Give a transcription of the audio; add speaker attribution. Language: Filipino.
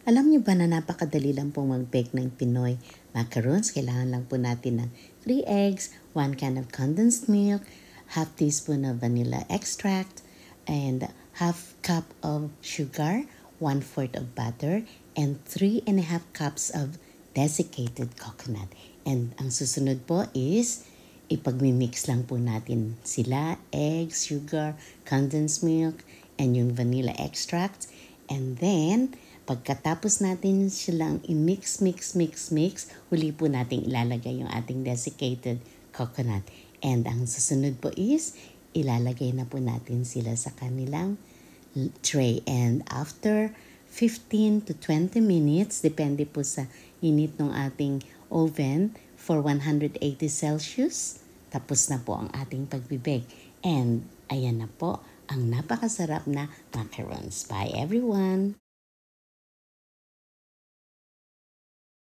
Speaker 1: Alam niyo ba na napakadali lang pong mag-bake ng Pinoy macarons? Kailangan lang po natin ng 3 eggs, 1 can of condensed milk, half teaspoon of vanilla extract, and half cup of sugar, 1/4 of butter, and 3.5 cups of desiccated coconut. And ang susunod po is ipagmimix lang po natin sila, eggs, sugar, condensed milk, and yung vanilla extract. And then, pagkatapos natin silang i-mix, huli po natin ilalagay yung ating desiccated coconut. And ang susunod po is, ilalagay na po natin sila sa kanilang tray. And after 15 to 20 minutes, depende po sa init ng ating oven, for 180 Celsius, tapos na po ang ating pagbibake. And ayan na po ang napakasarap na macarons. Bye everyone!